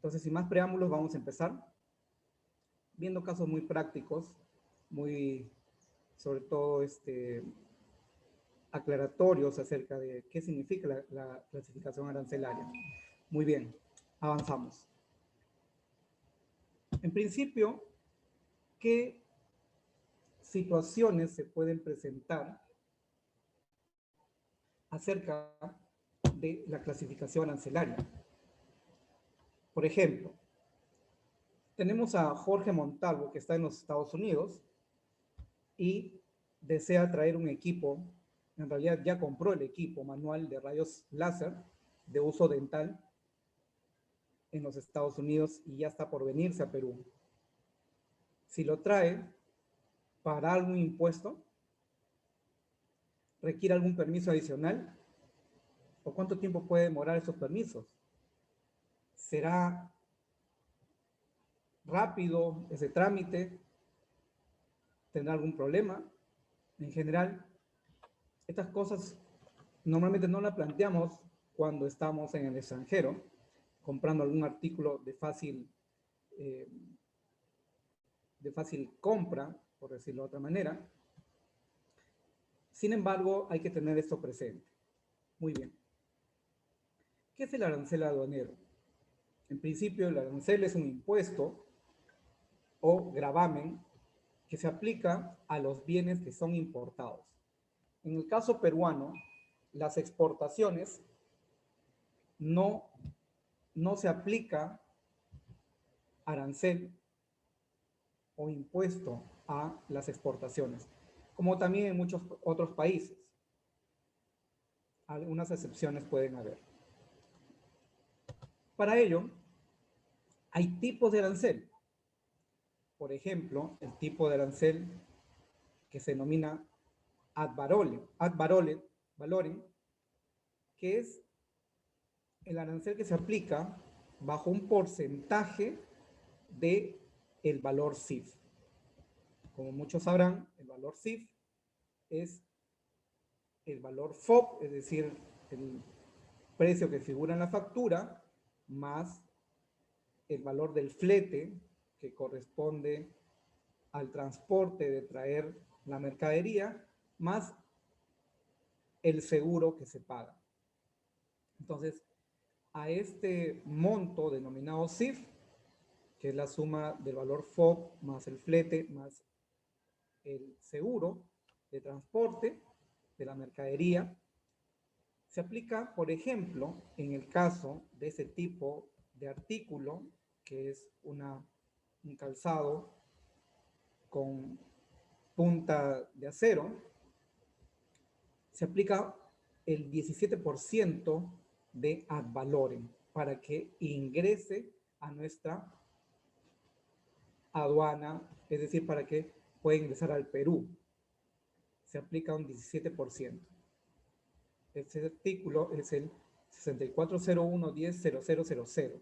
Entonces, sin más preámbulos, vamos a empezar viendo casos muy prácticos, muy, sobre todo, aclaratorios acerca de qué significa la clasificación arancelaria. Muy bien, avanzamos. En principio, ¿qué situaciones se pueden presentar acerca de la clasificación arancelaria? Por ejemplo, tenemos a Jorge Montalvo, que está en los Estados Unidos y desea traer un equipo, en realidad ya compró el equipo manual de rayos láser de uso dental en los Estados Unidos y ya está por venirse a Perú. Si lo trae, ¿pagará algún impuesto? ¿Requiere algún permiso adicional? ¿O cuánto tiempo puede demorar esos permisos? ¿Será rápido ese trámite? ¿Tendrá algún problema? En general, estas cosas normalmente no las planteamos cuando estamos en el extranjero, comprando algún artículo de fácil compra, por decirlo de otra manera. Sin embargo, hay que tener esto presente. Muy bien. ¿Qué es el arancel aduanero? En principio, el arancel es un impuesto o gravamen que se aplica a los bienes que son importados. En el caso peruano, las exportaciones no se aplica arancel o impuesto a las exportaciones, como también en muchos otros países. Algunas excepciones pueden haber. Para ello, hay tipos de arancel. Por ejemplo, el tipo de arancel que se denomina ad valorem, que es el arancel que se aplica bajo un porcentaje de el valor CIF. Como muchos sabrán, el valor CIF es el valor FOB, es decir, el precio que figura en la factura, más el valor del flete, que corresponde al transporte de traer la mercadería, más el seguro que se paga. Entonces, a este monto denominado CIF, que es la suma del valor FOB más el flete más el seguro de transporte de la mercadería, se aplica, por ejemplo, en el caso de ese tipo de artículo, que es un calzado con punta de acero, se aplica el 17% de ad valorem para que ingrese a nuestra aduana, es decir, para que pueda ingresar al Perú. Se aplica un 17%. Este artículo es el 6401100000,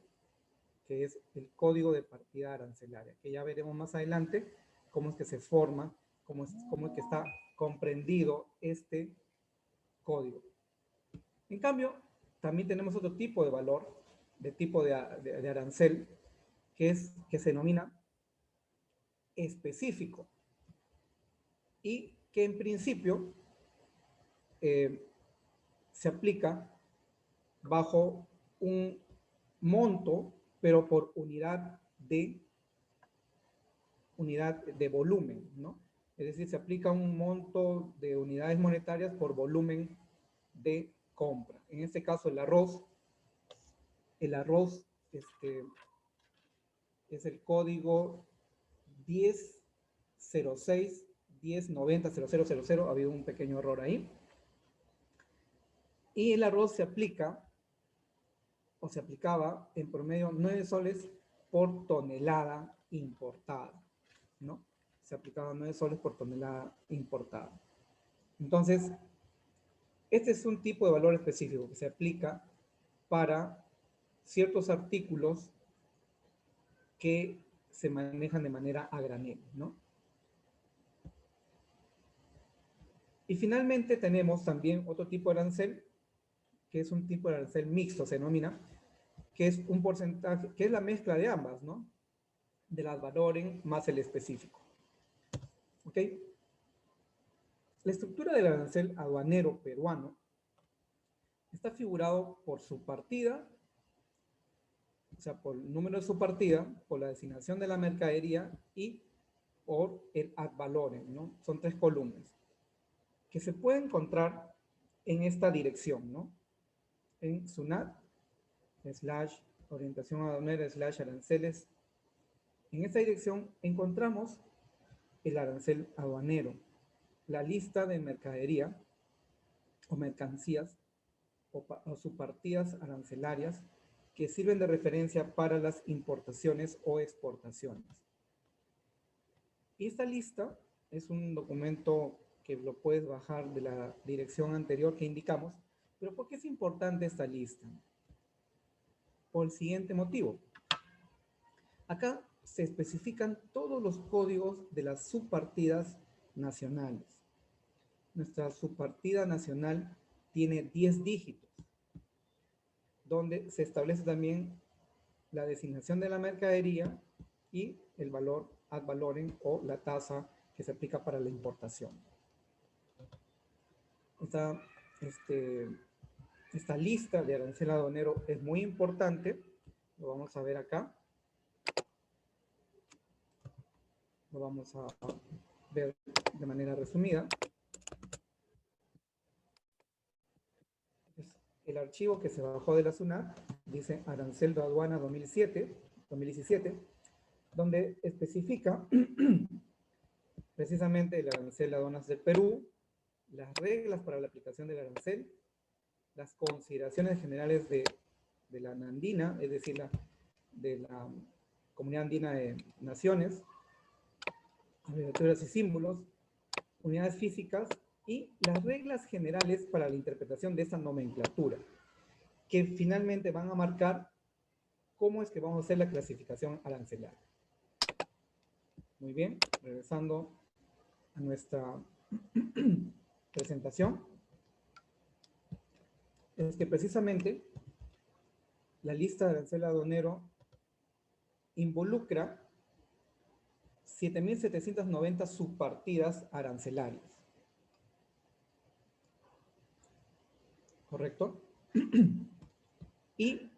que es el código de partida arancelaria, que ya veremos más adelante cómo es que se forma, cómo es que está comprendido este código. En cambio, también tenemos otro tipo de valor, de tipo de arancel, que se denomina específico, y que en principio se aplica bajo un monto, pero por unidad de volumen, ¿no? Es decir, se aplica un monto de unidades monetarias por volumen de compra. En este caso, el arroz es el código 1006 1090 0000, ha habido un pequeño error ahí. Y el arroz se aplica, o se aplicaba en promedio 9 soles por tonelada importada, ¿no? Se aplicaba 9 soles por tonelada importada. Entonces, este es un tipo de valor específico que se aplica para ciertos artículos que se manejan de manera a granel, ¿no? Y finalmente tenemos también otro tipo de arancel, que es un tipo de arancel mixto, se denomina, que es un porcentaje, que es la mezcla de ambas, ¿no? De las valoren más el específico. ¿Ok? La estructura del arancel aduanero peruano está figurado por su partida, o sea, por el número de su partida, por la designación de la mercadería y por el ad valorem, ¿no? Son 3 columnas que se puede encontrar en esta dirección, ¿no? En SUNAT, / orientación aduanera, / aranceles. En esta dirección encontramos el arancel aduanero, la lista de mercadería o mercancías o subpartidas arancelarias que sirven de referencia para las importaciones o exportaciones. Y esta lista es un documento que lo puedes bajar de la dirección anterior que indicamos. Pero ¿por qué es importante esta lista? Por el siguiente motivo. Acá se especifican todos los códigos de las subpartidas nacionales. Nuestra subpartida nacional tiene 10 dígitos, donde se establece también la designación de la mercadería y el valor ad valorem o la tasa que se aplica para la importación. Esta lista de arancel aduanero es muy importante, lo vamos a ver acá. Lo vamos a ver de manera resumida. El archivo que se bajó de la SUNAT dice Arancel de Aduana 2017, donde especifica precisamente el arancel de aduanas del Perú, las reglas para la aplicación del arancel, las consideraciones generales de la Andina, es decir, de la Comunidad Andina de Naciones, abreviaturas y símbolos, unidades físicas y las reglas generales para la interpretación de esta nomenclatura, que finalmente van a marcar cómo es que vamos a hacer la clasificación arancelaria. Muy bien, regresando a nuestra presentación, es que precisamente la lista de arancel aduanero involucra 7.790 subpartidas arancelarias. ¿Correcto? Y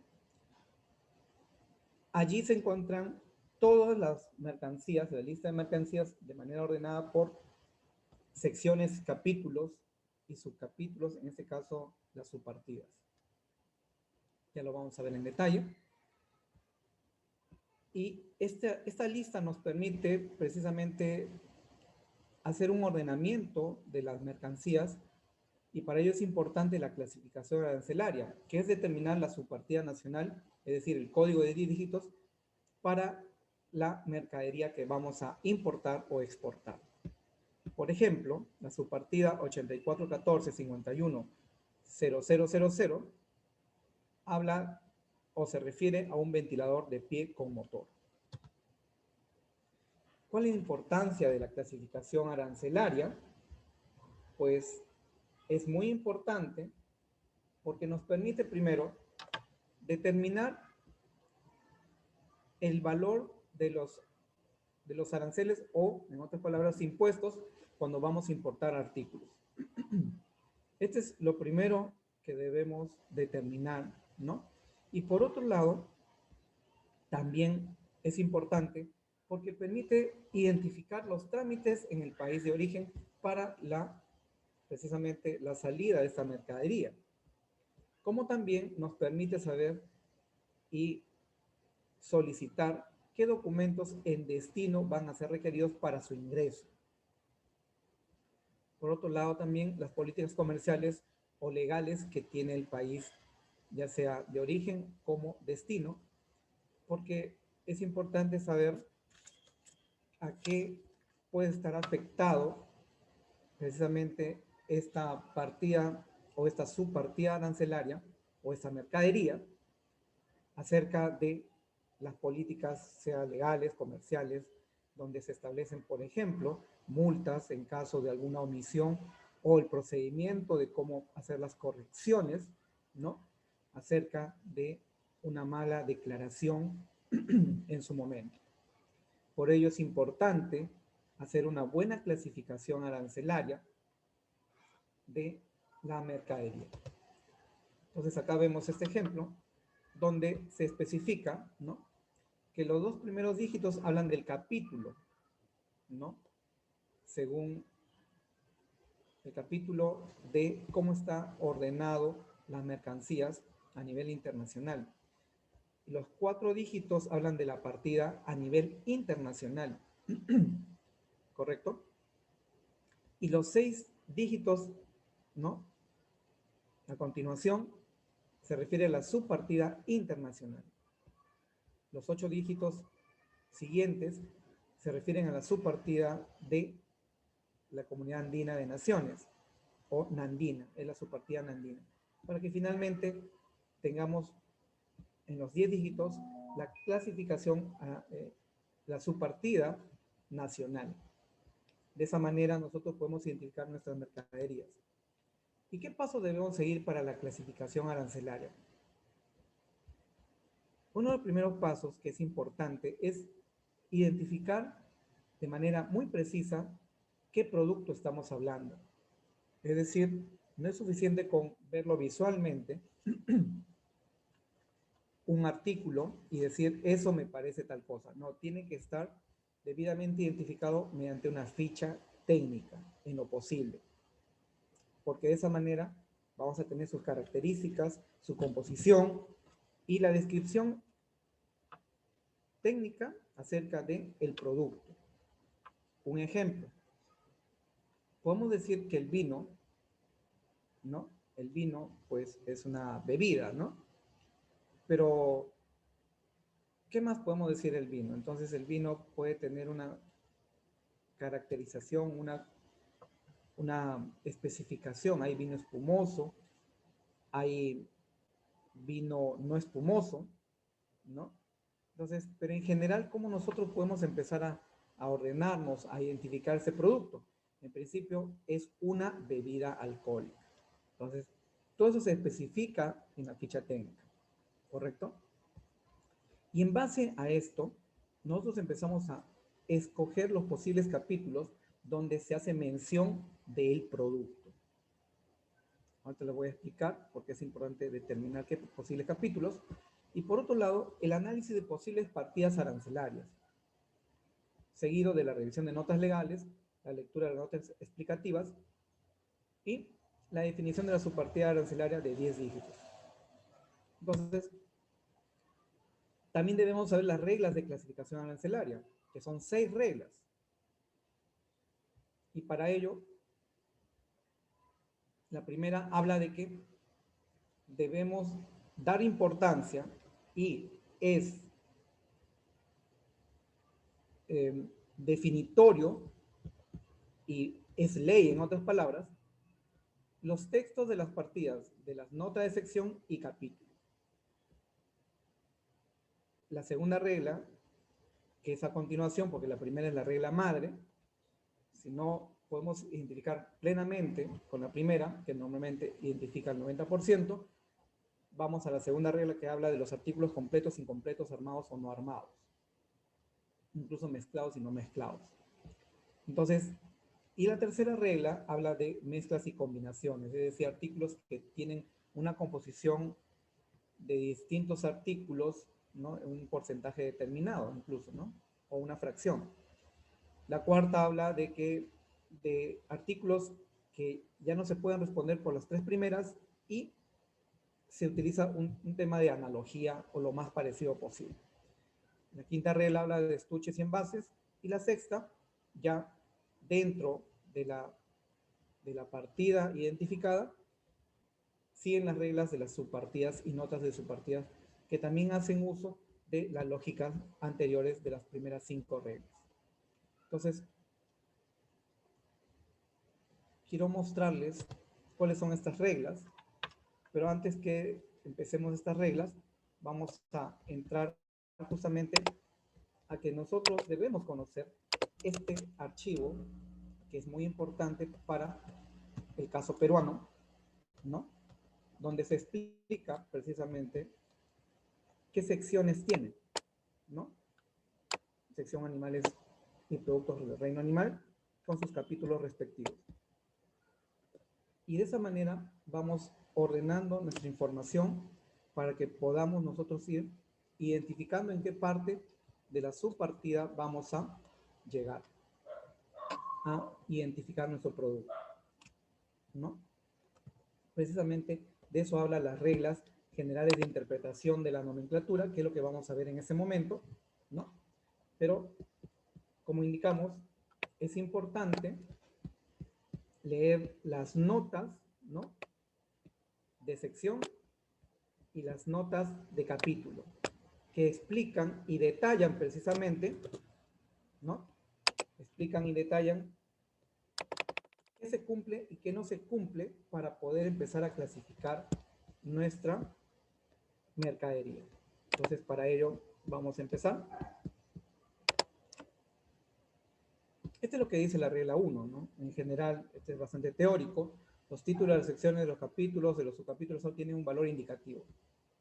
allí se encuentran todas las mercancías, la lista de mercancías de manera ordenada por secciones, capítulos y subcapítulos, en este caso las subpartidas. Ya lo vamos a ver en detalle. Y esta lista nos permite precisamente hacer un ordenamiento de las mercancías y para ello es importante la clasificación arancelaria, que es determinar la subpartida nacional, es decir, el código de 10 dígitos para la mercadería que vamos a importar o exportar. Por ejemplo, la subpartida 8414510000 habla o se refiere a un ventilador de pie con motor. ¿Cuál es la importancia de la clasificación arancelaria? Pues es muy importante porque nos permite primero determinar el valor de los aranceles o, en otras palabras, impuestos cuando vamos a importar artículos. Este es lo primero que debemos determinar, ¿no? Y por otro lado, también es importante porque permite identificar los trámites en el país de origen para precisamente la salida de esta mercadería. Como también nos permite saber y solicitar qué documentos en destino van a ser requeridos para su ingreso. Por otro lado, también las políticas comerciales o legales que tiene el país, ya sea de origen como destino, porque es importante saber a qué puede estar afectado precisamente esta partida o esta subpartida arancelaria o esta mercadería acerca de las políticas, sea legales, comerciales, donde se establecen, por ejemplo, multas en caso de alguna omisión o el procedimiento de cómo hacer las correcciones, ¿no? Acerca de una mala declaración en su momento. Por ello es importante hacer una buena clasificación arancelaria de la mercadería. Entonces acá vemos este ejemplo donde se especifica, ¿no?, que los dos primeros dígitos hablan del capítulo, ¿no?, según el capítulo de cómo está ordenado las mercancías a nivel internacional. Los 4 dígitos hablan de la partida a nivel internacional, ¿correcto? Y los 6 dígitos, ¿no?, a continuación se refiere a la subpartida internacional. Los 8 dígitos siguientes se refieren a la subpartida de la Comunidad Andina de Naciones, o Nandina, es la subpartida Nandina, para que finalmente tengamos en los 10 dígitos la clasificación a la subpartida nacional. De esa manera nosotros podemos identificar nuestras mercaderías. ¿Y qué pasos debemos seguir para la clasificación arancelaria? Uno de los primeros pasos que es importante es identificar de manera muy precisa qué producto estamos hablando. Es decir, no es suficiente con verlo visualmente, un artículo, y decir, eso me parece tal cosa. No, tiene que estar debidamente identificado mediante una ficha técnica, en lo posible. Porque de esa manera vamos a tener sus características, su composición y la descripción técnica acerca del producto. Un ejemplo. Podemos decir que el vino, ¿no? El vino, pues, es una bebida, ¿no? Pero, ¿qué más podemos decir del vino? Entonces, el vino puede tener una caracterización, una especificación. Hay vino espumoso, hay vino no espumoso, ¿no? Entonces, pero en general, ¿cómo nosotros podemos empezar a ordenarnos, a identificar ese producto? En principio, es una bebida alcohólica. Entonces, todo eso se especifica en la ficha técnica, ¿correcto? Y en base a esto, nosotros empezamos a escoger los posibles capítulos donde se hace mención del producto. Ahorita les voy a explicar por qué es importante determinar qué posibles capítulos. Y por otro lado, el análisis de posibles partidas arancelarias, seguido de la revisión de notas legales, la lectura de las notas explicativas y la definición de la subpartida arancelaria de 10 dígitos. Entonces, también debemos saber las reglas de clasificación arancelaria, que son 6 reglas. Y para ello, la primera habla de que debemos dar importancia y es definitorio y es ley, en otras palabras, los textos de las partidas, de las notas de sección y capítulos. La segunda regla, que es a continuación, porque la primera es la regla madre, si no podemos identificar plenamente con la primera, que normalmente identifica el 90%, vamos a la segunda regla que habla de los artículos completos, incompletos, armados o no armados, incluso mezclados y no mezclados. Entonces, y la tercera regla habla de mezclas y combinaciones, es decir, artículos que tienen una composición de distintos artículos, ¿no?, un porcentaje determinado incluso, ¿no?, o una fracción. La cuarta habla de artículos que ya no se pueden responder por las 3 primeras y se utiliza un tema de analogía o lo más parecido posible. La quinta regla habla de estuches y envases y la sexta, ya dentro de la partida identificada, siguen las reglas de las subpartidas y notas de subpartidas que también hacen uso de las lógicas anteriores de las primeras 5 reglas. Entonces, quiero mostrarles cuáles son estas reglas, pero antes que empecemos estas reglas, vamos a entrar justamente a que nosotros debemos conocer este archivo, que es muy importante para el caso peruano, ¿no?, donde se explica precisamente qué secciones tiene, ¿no? Sección animales y productos del reino animal con sus capítulos respectivos. Y de esa manera vamos ordenando nuestra información para que podamos nosotros ir identificando en qué parte de la subpartida vamos a llegar a identificar nuestro producto, ¿no? Precisamente de eso hablan las reglas generales de interpretación de la nomenclatura, que es lo que vamos a ver en ese momento, ¿no? Pero, como indicamos, es importante leer las notas, ¿no? De sección y las notas de capítulo, que explican y detallan precisamente, ¿no? Explican y detallan qué se cumple y qué no se cumple para poder empezar a clasificar nuestra mercadería. Entonces, para ello vamos a empezar. Este es lo que dice la regla 1, ¿no? En general, este es bastante teórico. Los títulos de las secciones de los capítulos, de los subcapítulos, solo tienen un valor indicativo,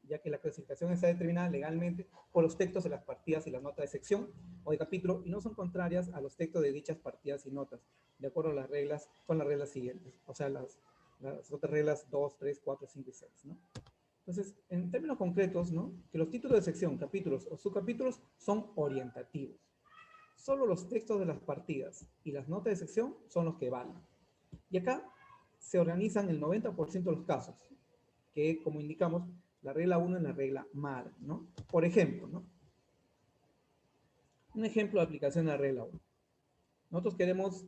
ya que la clasificación está determinada legalmente por los textos de las partidas y las notas de sección o de capítulo y no son contrarias a los textos de dichas partidas y notas, de acuerdo a las reglas, con las reglas siguientes, o sea, las otras reglas 2, 3, 4, 5 y 6, ¿no? Entonces, en términos concretos, ¿no? Que los títulos de sección, capítulos o subcapítulos son orientativos. Solo los textos de las partidas y las notas de sección son los que valen. Y acá se organizan el 90% de los casos, que como indicamos, la regla 1 es la regla madre, ¿no? Por ejemplo, ¿no? Un ejemplo de aplicación de la regla 1. Nosotros queremos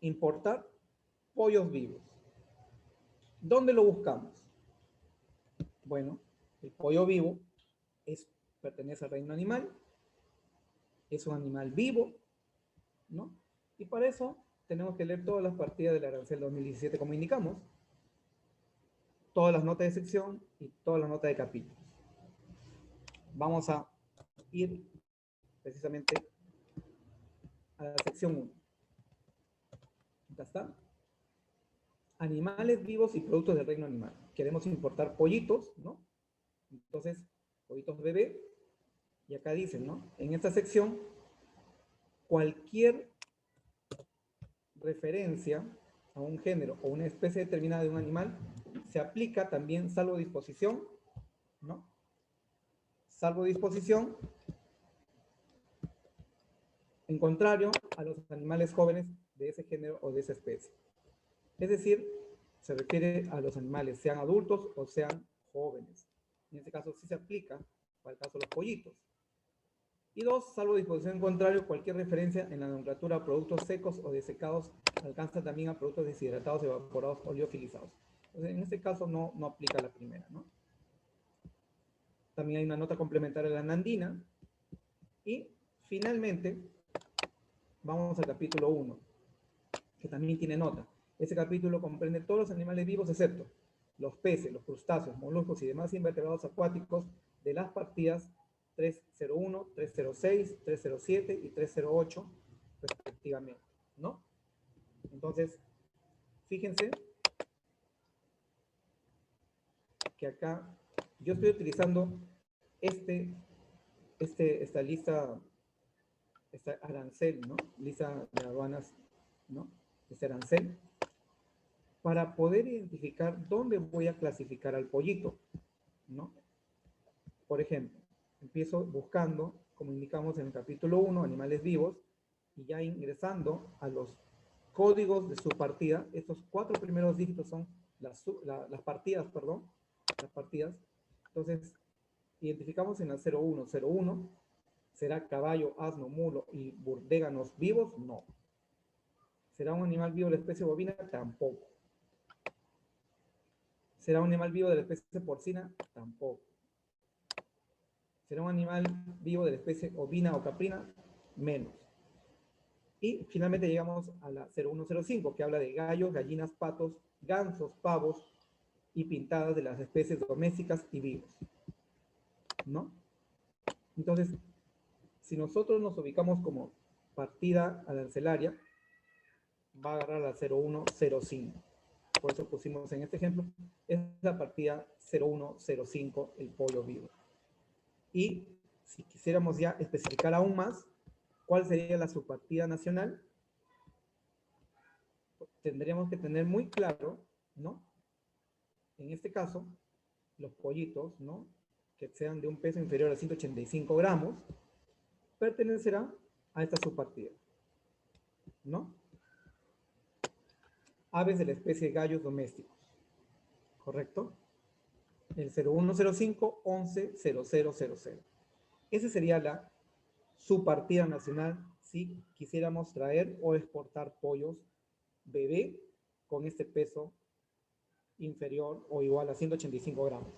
importar pollos vivos. ¿Dónde lo buscamos? Bueno, el pollo vivo pertenece al reino animal, es un animal vivo, ¿no? Y para eso tenemos que leer todas las partidas del arancel 2017, como indicamos, todas las notas de sección y todas las notas de capítulos. Vamos a ir precisamente a la sección 1. Acá está. Animales vivos y productos del reino animal. Queremos importar pollitos, ¿no? Entonces, pollitos bebé. Y acá dicen, ¿no? En esta sección, cualquier referencia a un género o una especie determinada de un animal se aplica también salvo disposición, ¿no? Salvo disposición en contrario a los animales jóvenes de ese género o de esa especie. Es decir, se refiere a los animales, sean adultos o sean jóvenes. En este caso sí se aplica para el caso de los pollitos. Y 2, salvo disposición en contrario, cualquier referencia en la nomenclatura a productos secos o desecados alcanza también a productos deshidratados, evaporados o liofilizados. Entonces, en este caso no aplica la primera, ¿no? También hay una nota complementaria de la nandina. Y finalmente, vamos al capítulo 1, que también tiene nota. Ese capítulo comprende todos los animales vivos excepto los peces, los crustáceos, moluscos y demás invertebrados acuáticos de las partidas 301, 306, 307 y 308 respectivamente, ¿no? Entonces, fíjense que acá yo estoy utilizando esta lista, esta arancel, ¿no? Lista de aduanas, ¿no? Este arancel, para poder identificar dónde voy a clasificar al pollito, ¿no? Por ejemplo, empiezo buscando, como indicamos en el capítulo 1, animales vivos, y ya ingresando a los códigos de su partida. Estos 4 primeros dígitos son las partidas, perdón, las partidas. Entonces, identificamos en la 01, 01, ¿será caballo, asno, mulo y burdéganos vivos? No. ¿Será un animal vivo de la especie bovina? Tampoco. ¿Será un animal vivo de la especie porcina? Tampoco. ¿Será un animal vivo de la especie ovina o caprina? Menos. Y finalmente llegamos a la 0105, que habla de gallos, gallinas, patos, gansos, pavos y pintadas de las especies domésticas y vivos, ¿no? Entonces, si nosotros nos ubicamos como partida arancelaria, va a agarrar la 0105. Por eso pusimos en este ejemplo, es la partida 0105, el pollo vivo. Y si quisiéramos ya especificar aún más, ¿cuál sería la subpartida nacional? Tendríamos que tener muy claro, ¿no? En este caso, los pollitos, ¿no? Que sean de un peso inferior a 185 gramos, pertenecerán a esta subpartida, ¿no? Aves de la especie gallos domésticos, ¿correcto? El 0105 11 0000. Esa sería la subpartida nacional si quisiéramos traer o exportar pollos bebé con este peso inferior o igual a 185 gramos.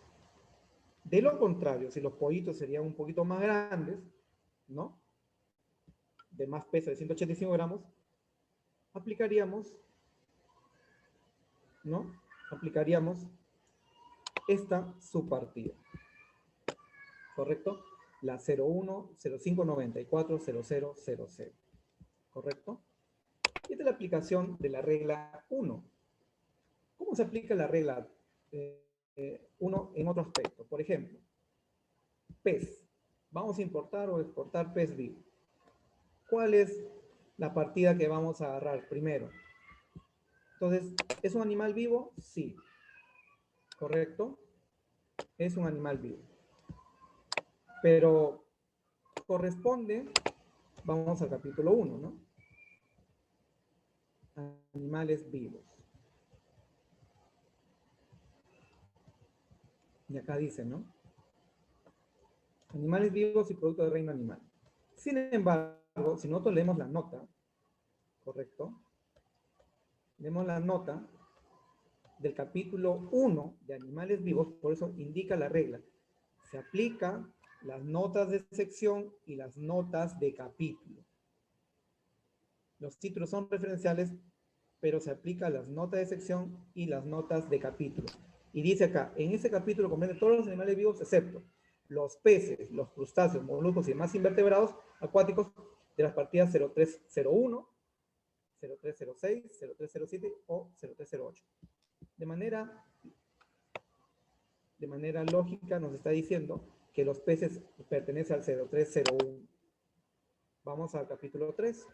De lo contrario, si los pollitos serían un poquito más grandes, ¿no? De más peso de 185 gramos, aplicaríamos, ¿no? Aplicaríamos esta subpartida, ¿correcto? La 01 05 94 0000, ¿correcto? Y esta es la aplicación de la regla 1. ¿Cómo se aplica la regla 1 en otro aspecto? Por ejemplo, pez. Vamos a importar o exportar pez vivo. ¿Cuál es la partida que vamos a agarrar primero? Entonces, ¿es un animal vivo? Sí. ¿Correcto? Es un animal vivo. Pero corresponde, vamos al capítulo 1, ¿no? Animales vivos. Y acá dice, ¿no? Animales vivos y productos del reino animal. Sin embargo, si nosotros leemos la nota, ¿correcto? Leemos la nota del capítulo 1 de animales vivos, por eso indica la regla. Se aplican las notas de sección y las notas de capítulo. Los títulos son referenciales, pero se aplica las notas de sección y las notas de capítulo. Y dice acá, en este capítulo comprende todos los animales vivos excepto los peces, los crustáceos, moluscos y demás invertebrados acuáticos de las partidas 0301, 0306, 0307 o 0308. De manera lógica nos está diciendo que los peces pertenecen al 0301. Vamos al capítulo 3.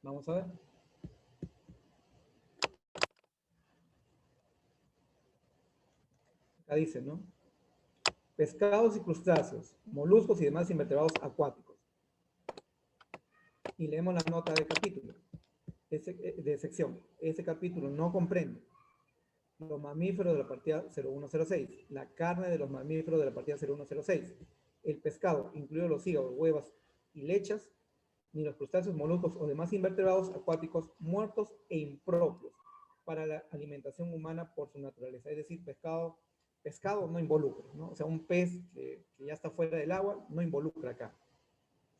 Vamos a ver. Acá dice, ¿no? Pescados y crustáceos, moluscos y demás invertebrados acuáticos. Y leemos la nota de capítulo, de sección. Ese capítulo no comprende los mamíferos de la partida 0106, la carne de los mamíferos de la partida 0106, el pescado, incluidos los hígados, huevas y lechas, ni los crustáceos, moluscos o demás invertebrados acuáticos muertos e impropios para la alimentación humana por su naturaleza. Es decir, pescado no involucra, ¿no? O sea, un pez que ya está fuera del agua no involucra acá.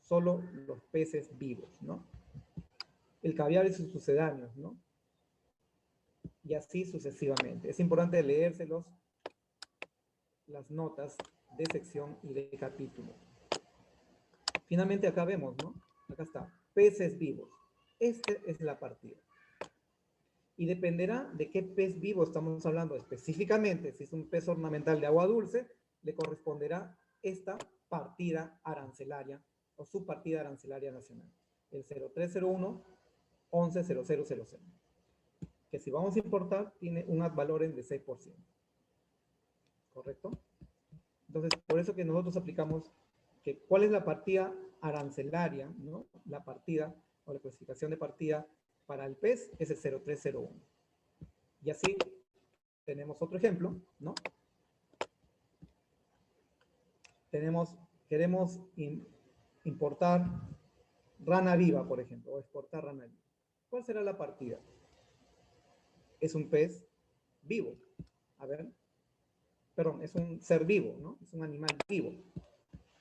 Solo los peces vivos, ¿no? El caviar y sus sucedáneos, ¿no? Y así sucesivamente. Es importante leérselos las notas de sección y de capítulo. Finalmente acá vemos, ¿no? Acá está, peces vivos. Esta es la partida. Y dependerá de qué pez vivo estamos hablando específicamente. Si es un pez ornamental de agua dulce, le corresponderá esta partida arancelaria o subpartida arancelaria nacional. El 0301 110000. Que si vamos a importar, tiene un ad valorem de 6%. ¿Correcto? Entonces, por eso que nosotros aplicamos que cuál es la partida arancelaria, ¿no? La partida o la clasificación de partida para el pez es el 0301. Y así tenemos otro ejemplo, ¿no? Queremos importar rana viva, por ejemplo, o exportar rana viva. ¿Cuál será la partida? Es un pez vivo. A ver. Perdón, es un ser vivo, ¿no? Es un animal vivo.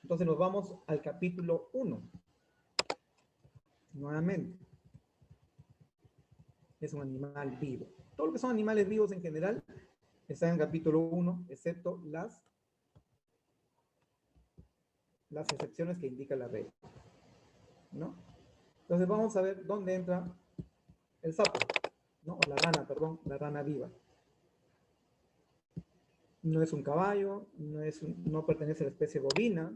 Entonces nos vamos al capítulo 1. Nuevamente. Es un animal vivo. Todo lo que son animales vivos en general están en el capítulo 1, excepto las excepciones que indica la regla, ¿no? Entonces vamos a ver dónde entra el sapo, ¿no? O la rana, perdón, la rana viva. No es un caballo, no pertenece a la especie bovina,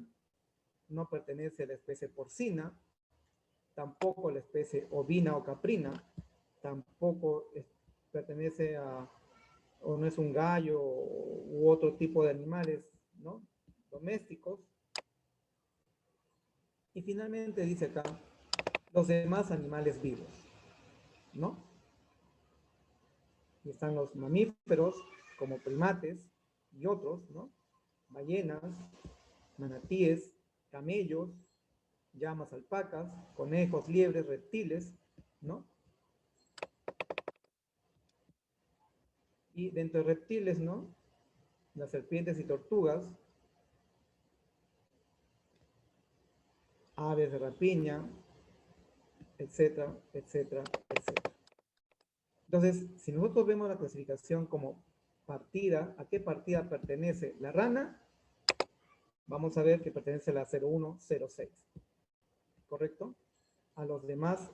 no pertenece a la especie porcina, tampoco a la especie ovina o caprina, tampoco pertenece a, o no es un gallo u otro tipo de animales, ¿no? Domésticos. Y finalmente dice acá, los demás animales vivos, ¿no? Y están los mamíferos, como primates y otros, ¿no? Ballenas, manatíes, camellos, llamas, alpacas, conejos, liebres, reptiles, ¿no? Y dentro de reptiles, ¿no? Las serpientes y tortugas, aves de rapiña, etcétera, etcétera, etcétera. Entonces, si nosotros vemos la clasificación como partida, ¿a qué partida pertenece la rana? Vamos a ver que pertenece a la 0106, ¿correcto? A los demás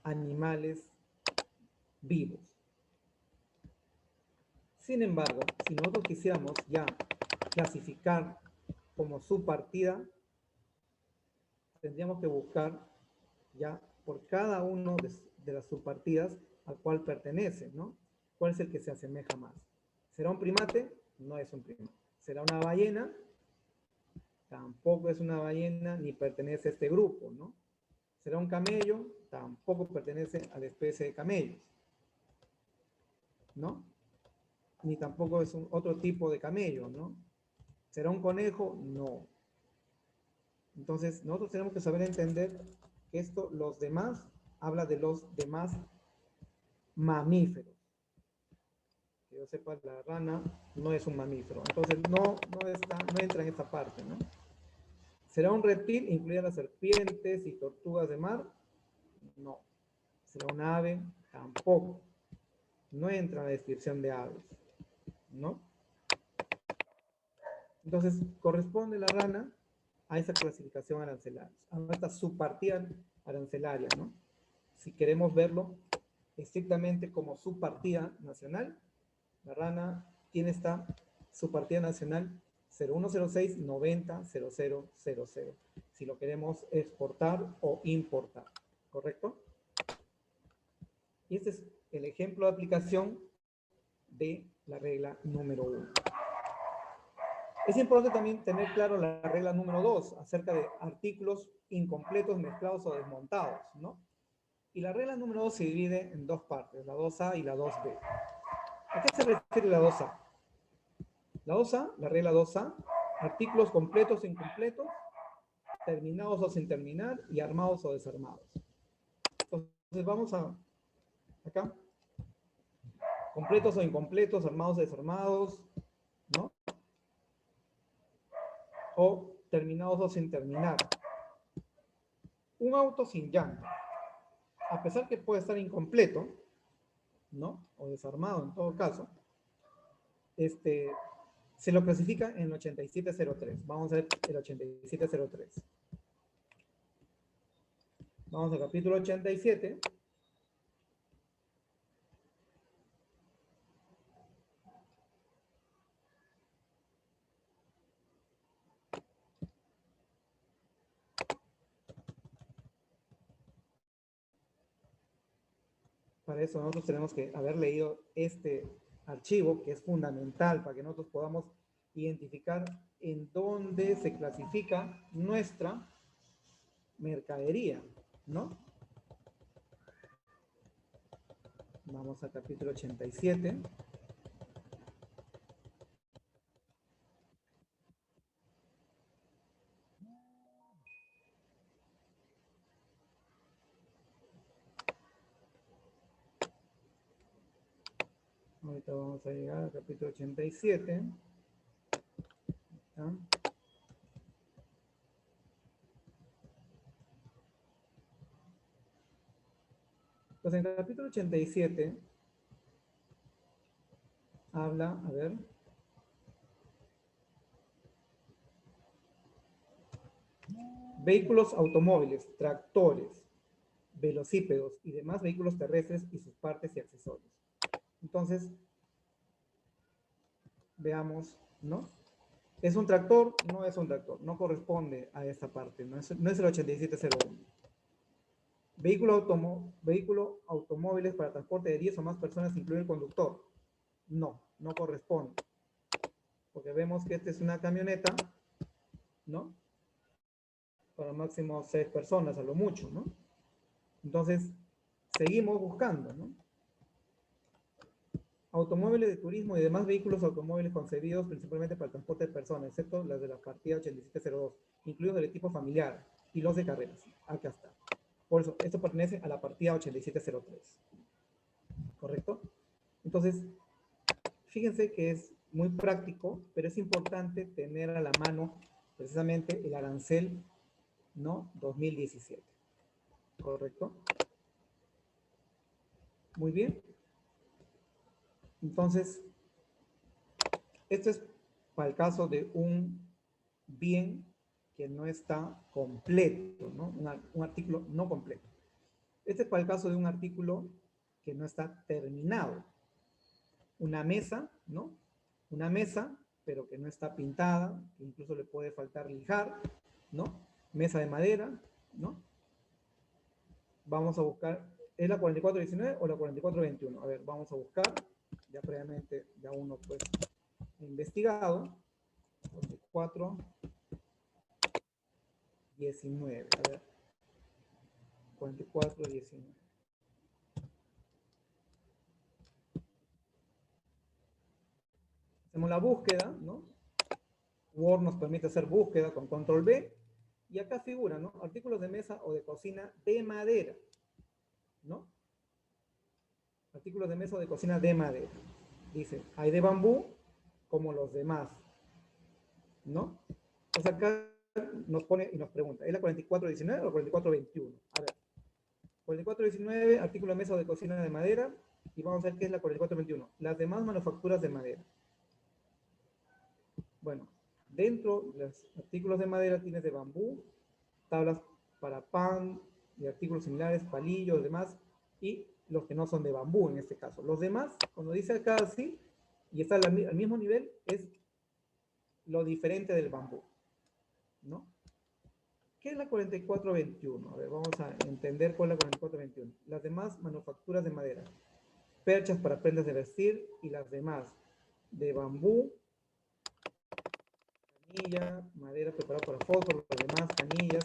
animales vivos. Sin embargo, si nosotros quisiéramos ya clasificar como subpartida, tendríamos que buscar ya por cada uno de las subpartidas al cual pertenece, ¿no? ¿Cuál es el que se asemeja más? ¿Será un primate? No es un primate. ¿Será una ballena? Tampoco es una ballena ni pertenece a este grupo, ¿no? ¿Será un camello? Tampoco pertenece a la especie de camellos, ¿no? Ni tampoco es otro tipo de camello, ¿no? ¿Será un conejo? No. Entonces, nosotros tenemos que saber entender que esto, los demás, habla de los demás mamíferos. Que yo sepa, la rana no es un mamífero. Entonces, no entra en esta parte, ¿no? ¿Será un reptil? ¿Incluye las serpientes y tortugas de mar? No. ¿Será un ave? Tampoco. No entra en la descripción de aves, ¿no? Entonces, corresponde la rana a esa clasificación arancelaria, a esta subpartida arancelaria, ¿no? Si queremos verlo estrictamente como subpartida nacional, la rana tiene esta subpartida nacional 0106 90 0000, si lo queremos exportar o importar, ¿correcto? Y este es el ejemplo de aplicación de la regla número 1. Es importante también tener claro la regla número 2 acerca de artículos incompletos, mezclados o desmontados, ¿no? Y la regla número 2 se divide en dos partes, la 2A y la 2B. ¿A qué se refiere la 2A? La 2A, la regla 2A, artículos completos o incompletos, terminados o sin terminar y armados o desarmados. Entonces vamos a acá. Completos o incompletos, armados o desarmados, ¿no? O terminados o sin terminar. Un auto sin llanta, a pesar que puede estar incompleto, ¿no? O desarmado en todo caso, se lo clasifica en 8703. Vamos a ver el 8703. Vamos al capítulo 87. Para eso nosotros tenemos que haber leído este archivo, que es fundamental para que nosotros podamos identificar en dónde se clasifica nuestra mercadería, ¿no? Vamos al capítulo 87. Ahorita vamos a llegar al capítulo 87. ¿Ya? Entonces, en el capítulo 87 habla, a ver, vehículos automóviles, tractores, velocípedos y demás vehículos terrestres y sus partes y accesorios. Entonces, veamos ¿no? ¿Es un tractor? No es un tractor, no corresponde a esta parte, no es el 8701. Vehículo automóviles para transporte de 10 o más personas, incluye el conductor. No, no corresponde. Porque vemos que esta es una camioneta, ¿no? Para máximo 6 personas, a lo mucho, ¿no? Entonces, seguimos buscando, ¿no? Automóviles de turismo y demás vehículos automóviles concebidos principalmente para el transporte de personas, excepto las de la partida 8702, incluidos del tipo familiar y los de carreras. Acá está. Por eso, esto pertenece a la partida 8703. ¿Correcto? Entonces, fíjense que es muy práctico, pero es importante tener a la mano precisamente el arancel, ¿no? 2017. ¿Correcto? Muy bien. Entonces, esto es para el caso de un bien que no está completo, ¿no? Un artículo no completo. Este es para el caso de un artículo que no está terminado. Una mesa, ¿no? Una mesa, pero que no está pintada, que incluso le puede faltar lijar, ¿no? Mesa de madera, ¿no? Vamos a buscar, ¿es la 4419 o la 4421? A ver, vamos a buscar, ya previamente, ya uno pues investigado, 4419, a ver, 4419. Hacemos la búsqueda, ¿no? Word nos permite hacer búsqueda con control B, y acá figura, ¿no? Artículos de mesa o de cocina de madera, ¿no? Artículos de mesa o de cocina de madera. Dice, hay de bambú como los demás, ¿no? Entonces acá nos pone y nos pregunta, ¿es la 4419 o la 4421? A ver, 4419, artículo de mesa o de cocina de madera, y vamos a ver qué es la 4421. Las demás manufacturas de madera. Bueno, dentro de los artículos de madera tienes de bambú, tablas para pan y artículos similares, palillos, demás, y los que no son de bambú en este caso. Los demás, cuando dice acá así, y está al mismo nivel, es lo diferente del bambú, ¿no? ¿Qué es la 4421? A ver, vamos a entender cuál es la 4421. Las demás manufacturas de madera, perchas para prendas de vestir y las demás de bambú, canilla, madera preparada para fósforo, las demás canillas,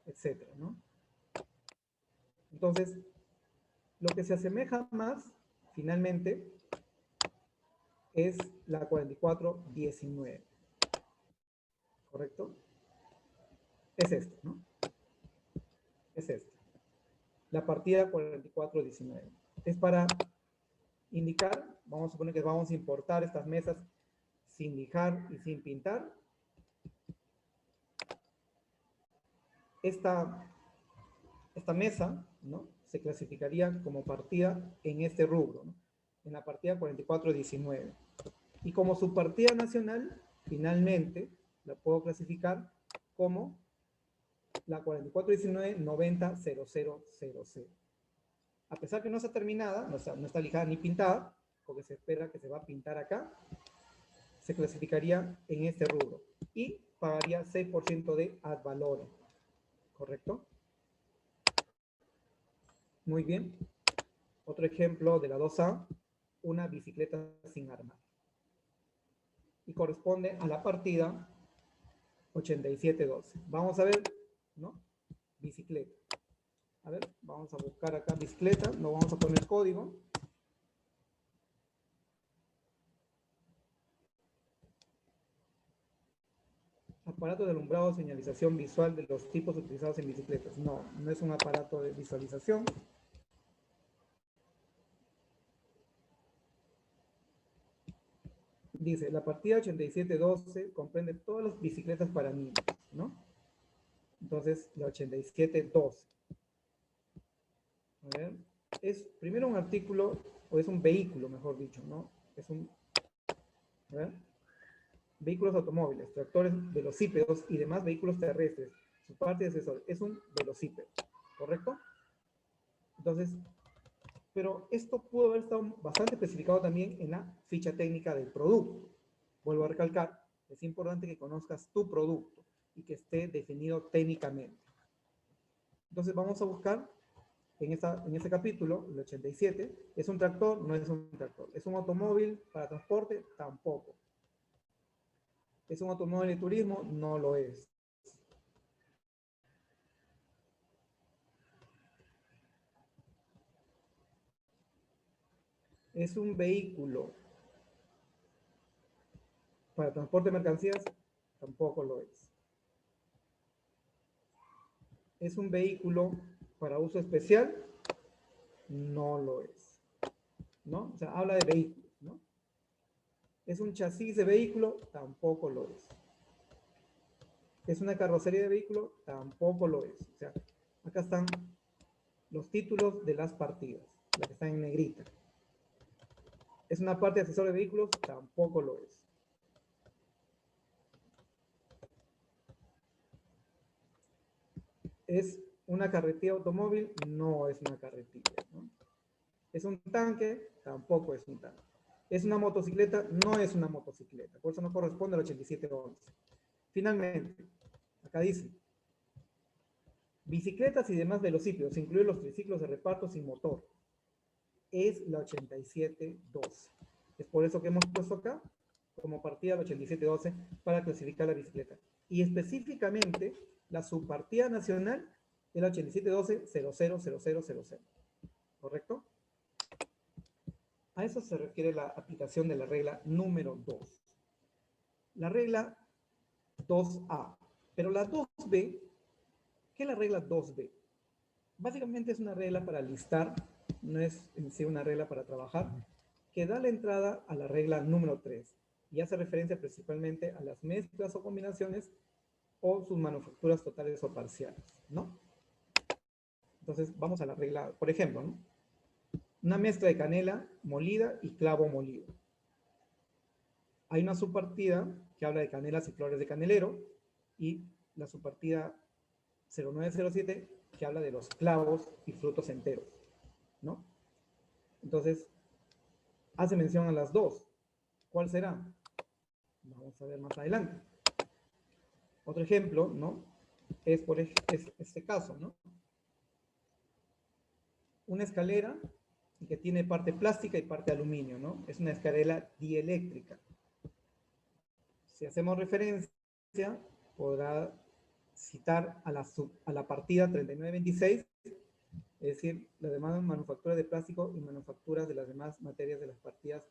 etcétera, ¿no? Entonces, lo que se asemeja más, finalmente, es la 4419. ¿Correcto? Es esto, ¿no? Es esto. La partida 4419. Es para indicar, vamos a suponer que vamos a importar estas mesas sin lijar y sin pintar. Esta mesa, ¿no? Se clasificaría como partida en este rubro, ¿no? En la partida 4419. Y como subpartida nacional, finalmente, la puedo clasificar como la 4419-900000. A pesar que no está terminada, no está lijada ni pintada, porque se espera que se va a pintar acá, se clasificaría en este rubro y pagaría 6% de ad valorem. ¿Correcto? Muy bien. Otro ejemplo de la 2A, una bicicleta sin armar. Y corresponde a la partida 8712. Vamos a ver, ¿no? Bicicleta. A ver, vamos a buscar acá bicicleta, no vamos a poner código. Aparato de alumbrado o señalización visual de los tipos utilizados en bicicletas. No, no es un aparato de visualización. Dice, la partida 8712 comprende todas las bicicletas para niños, ¿no? Entonces, la 8712. A ver, es primero un artículo, o es un vehículo, mejor dicho, ¿no? Es un, a ver, vehículos automóviles, tractores, velocípedos y demás vehículos terrestres. Su parte de asesor es un velocípedo, ¿correcto? Entonces, pero esto pudo haber estado bastante especificado también en la ficha técnica del producto, vuelvo a recalcar, es importante que conozcas tu producto y que esté definido técnicamente. Entonces vamos a buscar en este capítulo, el 87, ¿es un tractor? No es un tractor. ¿Es un automóvil para transporte? Tampoco. ¿Es un automóvil de turismo? No lo es. ¿Es un vehículo para transporte de mercancías? Tampoco lo es. ¿Es un vehículo para uso especial? No lo es. ¿No? O sea, habla de vehículos, ¿no? ¿Es un chasis de vehículo? Tampoco lo es. ¿Es una carrocería de vehículo? Tampoco lo es. O sea, acá están los títulos de las partidas, las que están en negrita. ¿Es una parte de asesor de vehículos? Tampoco lo es. ¿Es una carretilla automóvil? No es una carretilla, ¿no? ¿Es un tanque? Tampoco es un tanque. ¿Es una motocicleta? No es una motocicleta. Por eso no corresponde al 8711. Finalmente, acá dice, bicicletas y demás velocípedos, incluyen los triciclos de reparto sin motor. Es la 8712. Es por eso que hemos puesto acá como partida la 8712 para clasificar la bicicleta. Y específicamente, la subpartida nacional es la 8712-000000. ¿Correcto? A eso se refiere la aplicación de la regla número 2. La regla 2A. Pero la 2B, ¿qué es la regla 2B? Básicamente es una regla para listar, no es en sí una regla para trabajar, que da la entrada a la regla número 3 y hace referencia principalmente a las mezclas o combinaciones o sus manufacturas totales o parciales, ¿no? Entonces vamos a la regla, por ejemplo, ¿no? Una mezcla de canela molida y clavo molido. Hay una subpartida que habla de canelas y flores de canelero y la subpartida 0907 que habla de los clavos y frutos enteros, ¿no? Entonces, hace mención a las dos. ¿Cuál será? Vamos a ver más adelante. Otro ejemplo, ¿no? Es este caso, ¿no? Una escalera que tiene parte plástica y parte aluminio, ¿no? Es una escalera dieléctrica. Si hacemos referencia, podrá citar a la partida 3926, es decir, las demás manufacturas de plástico y manufacturas de las demás materias de las partidas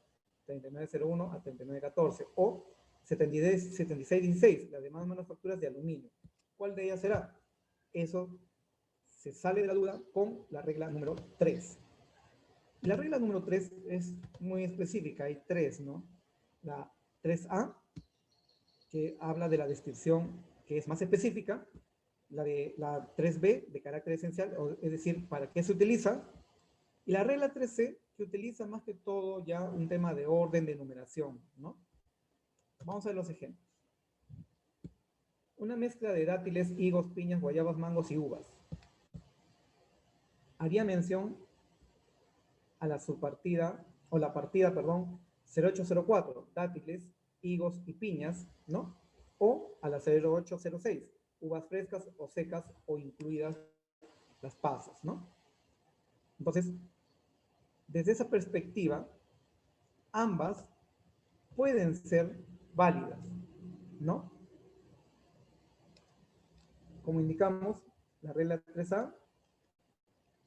3901 a 3914, o 7616, las demás manufacturas de aluminio. ¿Cuál de ellas será? Eso se sale de la duda con la regla número 3. La regla número 3 es muy específica, hay tres, ¿no? La 3A, que habla de la descripción que es más específica, la 3B, de carácter esencial, es decir, para qué se utiliza, y la regla 3C, que utiliza más que todo ya un tema de orden, de numeración, ¿no? Vamos a ver los ejemplos. Una mezcla de dátiles, higos, piñas, guayabas, mangos y uvas. Haría mención a la subpartida, o la partida, perdón, 0804, dátiles, higos y piñas, ¿no? O a la 0806, uvas frescas o secas o incluidas las pasas, ¿no? Entonces, desde esa perspectiva, ambas pueden ser válidas, ¿no? Como indicamos, la regla 3A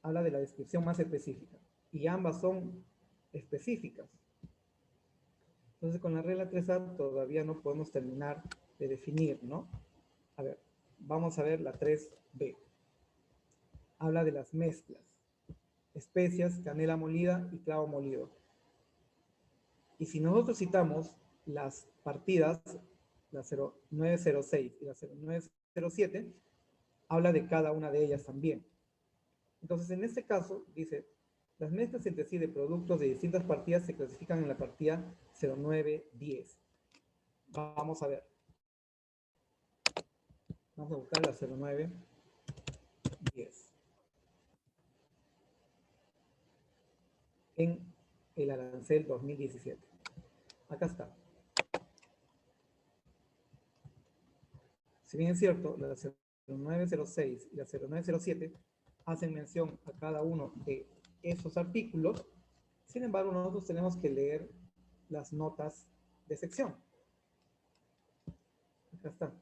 habla de la descripción más específica y ambas son específicas. Entonces, con la regla 3A todavía no podemos terminar de definir, ¿no? A ver, vamos a ver la 3B. Habla de las mezclas, especias, canela molida y clavo molido. Y si nosotros citamos las partidas, la 0906 y la 0907, habla de cada una de ellas también. Entonces, en este caso, dice, las mezclas entre sí de productos de distintas partidas se clasifican en la partida 0910. Vamos a ver. Vamos a buscar la 0910. En el arancel 2017. Acá está. Si bien es cierto, la 0906 y la 0907 hacen mención a cada uno de esos artículos, sin embargo, nosotros tenemos que leer las notas de sección. Acá está.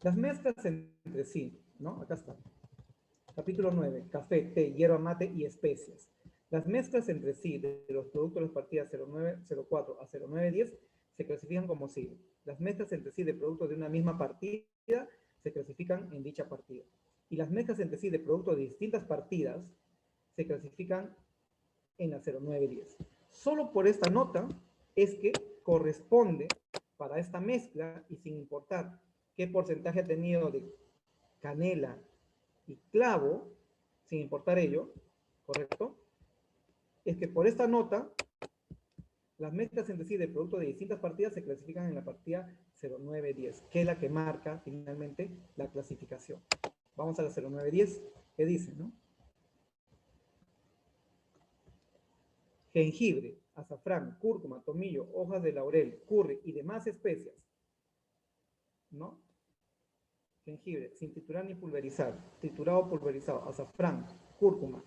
Las mezclas entre sí, ¿no? Acá está. Capítulo 9, café, té, hierba mate y especias. Las mezclas entre sí de los productos de las partidas 0904 a 0910 se clasifican como sigue. Las mezclas entre sí de productos de una misma partida se clasifican en dicha partida. Y las mezclas entre sí de productos de distintas partidas se clasifican en la 0910. Solo por esta nota es que corresponde para esta mezcla, y sin importar qué porcentaje ha tenido de canela y clavo, sin importar ello, ¿correcto? Es que por esta nota, las mezclas entre sí de productos de distintas partidas se clasifican en la partida 0910, que es la que marca finalmente la clasificación. Vamos a la 0910, ¿qué dice, no? Jengibre, azafrán, cúrcuma, tomillo, hojas de laurel, curry y demás especias, ¿no? Jengibre, sin triturar ni pulverizar, triturado o pulverizado, azafrán, cúrcuma,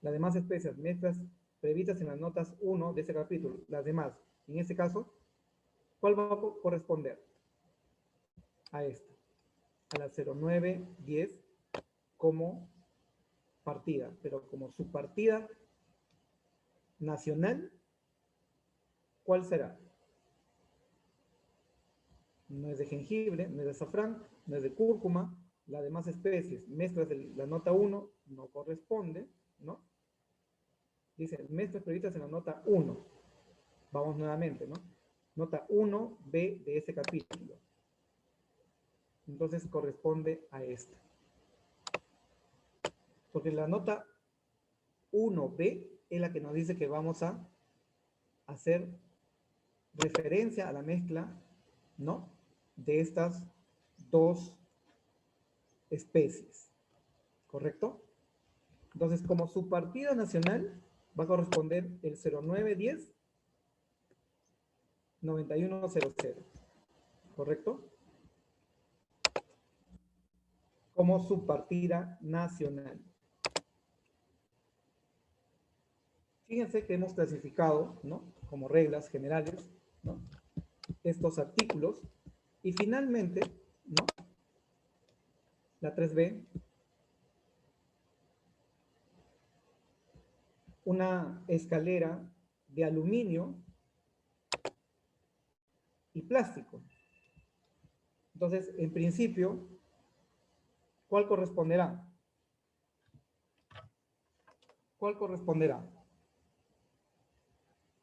las demás especias, mezclas previstas en las notas 1 de ese capítulo, las demás, en este caso, ¿cuál va a corresponder? A esta, a la 0910 como partida, pero como subpartida nacional, ¿cuál será? No es de jengibre, no es de azafrán, no es de cúrcuma, las demás especies, mezclas de la nota 1 no corresponde, ¿no? Dice, mezclas previstas en la nota 1. Vamos nuevamente, ¿no? Nota 1B de ese capítulo. Entonces corresponde a esta. Porque la nota 1B es la que nos dice que vamos a hacer referencia a la mezcla, ¿no? De estas dos especies. ¿Correcto? Entonces, como subpartida nacional, va a corresponder el 0910 9100. ¿Correcto? Como subpartida nacional. Fíjense que hemos clasificado, ¿no? Como reglas generales, ¿no? Estos artículos. Y finalmente, ¿no? La 3B, una escalera de aluminio y plástico. Entonces, en principio, ¿cuál corresponderá? ¿Cuál corresponderá?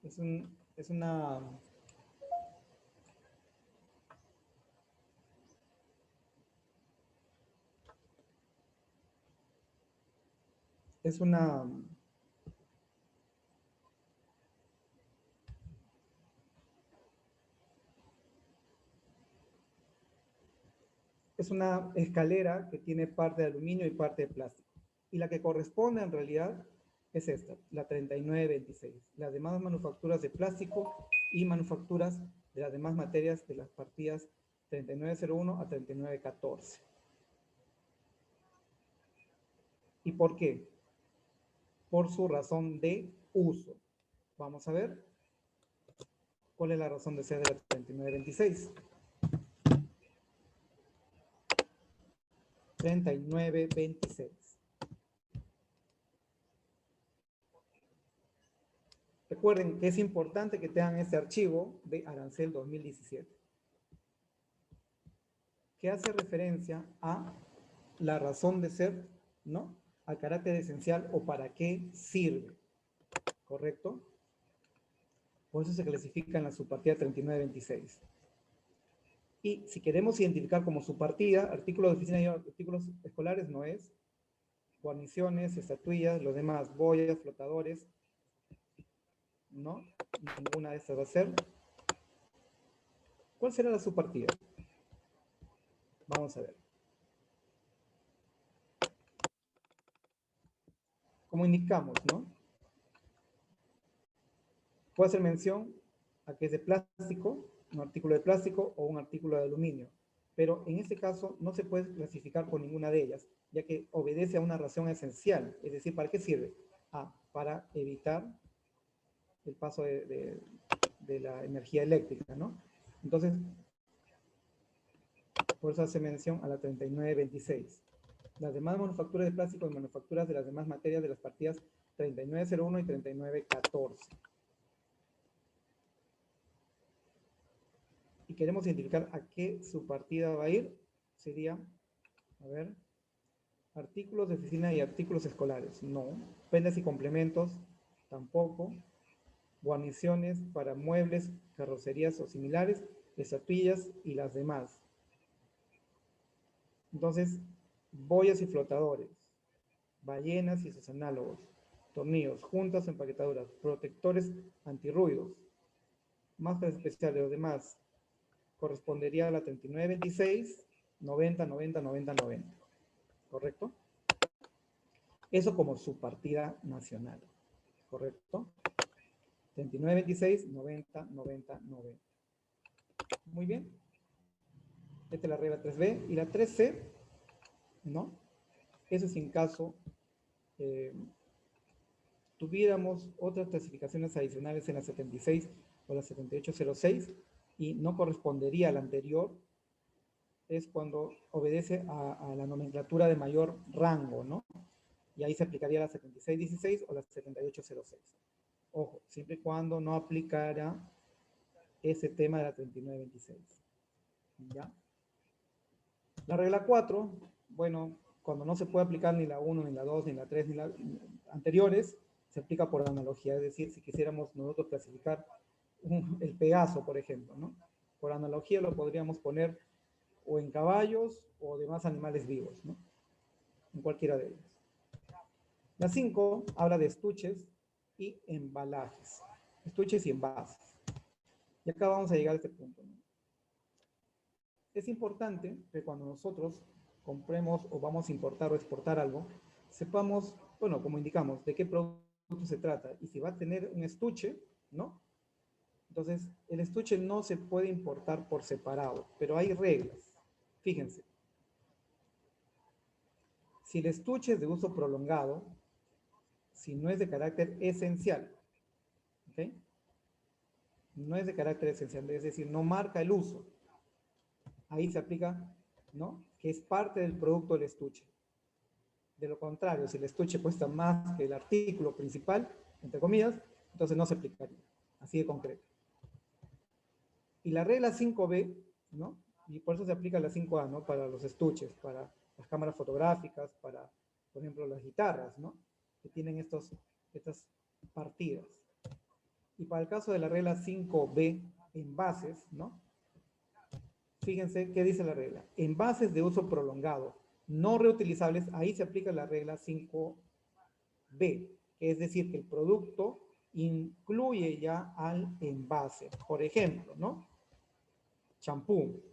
Es una... Es una... Es una escalera que tiene parte de aluminio y parte de plástico. Y la que corresponde en realidad es esta, la 3926. Las demás manufacturas de plástico y manufacturas de las demás materias de las partidas 3901 a 3914. ¿Y por qué? Por su razón de uso. Vamos a ver cuál es la razón de ser de la 3926. 3926. Recuerden que es importante que tengan este archivo de arancel 2017, que hace referencia a la razón de ser, ¿no? Al carácter esencial o para qué sirve, ¿correcto? Por eso se clasifica en la subpartida 3926. Y si queremos identificar como subpartida, artículos de oficina y artículos escolares no es, guarniciones, estatuillas, los demás, boyas, flotadores, ¿no? Ninguna de estas va a ser. ¿Cuál será la subpartida? Vamos a ver. Como indicamos, ¿no? puedo hacer mención a que es de plástico, un artículo de plástico o un artículo de aluminio. Pero en este caso no se puede clasificar por ninguna de ellas, ya que obedece a una razón esencial. Es decir, ¿para qué sirve? Para evitar el paso de la energía eléctrica, ¿no? Entonces, por eso hace mención a la 3926. Las demás manufacturas de plástico y manufacturas de las demás materias de las partidas 3901 y 3914. Y queremos identificar a qué subpartida va a ir. Sería, a ver, artículos de oficina y artículos escolares. No. Prendas y complementos, tampoco. Guarniciones para muebles, carrocerías o similares, estatuillas y las demás. Entonces, boyas y flotadores, ballenas y sus análogos, tornillos, juntas o empaquetaduras, protectores antirruidos, máscaras especiales o demás, correspondería a la 3926, 90, 90, 90, 90. ¿Correcto? Eso como subpartida nacional. ¿Correcto? 3926, 90, 90, 90. Muy bien. Esta es la regla 3B. Y la 3C, ¿no? Eso es en caso tuviéramos otras clasificaciones adicionales en la 76 o la 7806 y no correspondería a la anterior, es cuando obedece a la nomenclatura de mayor rango, ¿no? Y ahí se aplicaría la 7616 o la 7806. Ojo, siempre y cuando no aplicara ese tema de la 3926. ¿Ya? La regla 4, bueno, cuando no se puede aplicar ni la 1, ni la 2, ni la 3, ni las anteriores, se aplica por analogía. Es decir, si quisiéramos nosotros clasificar el Pegaso, por ejemplo, ¿no? Por analogía lo podríamos poner o en caballos o demás animales vivos, ¿no? En cualquiera de ellos. La 5 habla de estuches y embalajes. Estuches y envases. Y acá vamos a llegar a este punto, ¿no? Es importante que cuando nosotros compremos o vamos a importar o exportar algo, sepamos, bueno, como indicamos, de qué producto se trata y si va a tener un estuche, ¿no? Entonces, el estuche no se puede importar por separado, pero hay reglas. Fíjense. Si el estuche es de uso prolongado, si no es de carácter esencial, ¿ok? No es de carácter esencial, es decir, no marca el uso. Ahí se aplica, ¿no? Que es parte del producto del estuche. De lo contrario, si el estuche cuesta más que el artículo principal, entre comillas, entonces no se aplicaría. Así de concreto. Y la regla 5B, ¿no? Y por eso se aplica la 5A, ¿no? Para los estuches, para las cámaras fotográficas, para, por ejemplo, las guitarras, ¿no? Que tienen estas partidas. Y para el caso de la regla 5B, envases, ¿no? Fíjense qué dice la regla. Envases de uso prolongado, no reutilizables, ahí se aplica la regla 5B, que es decir, que el producto incluye ya al envase. Por ejemplo, ¿no? Champú,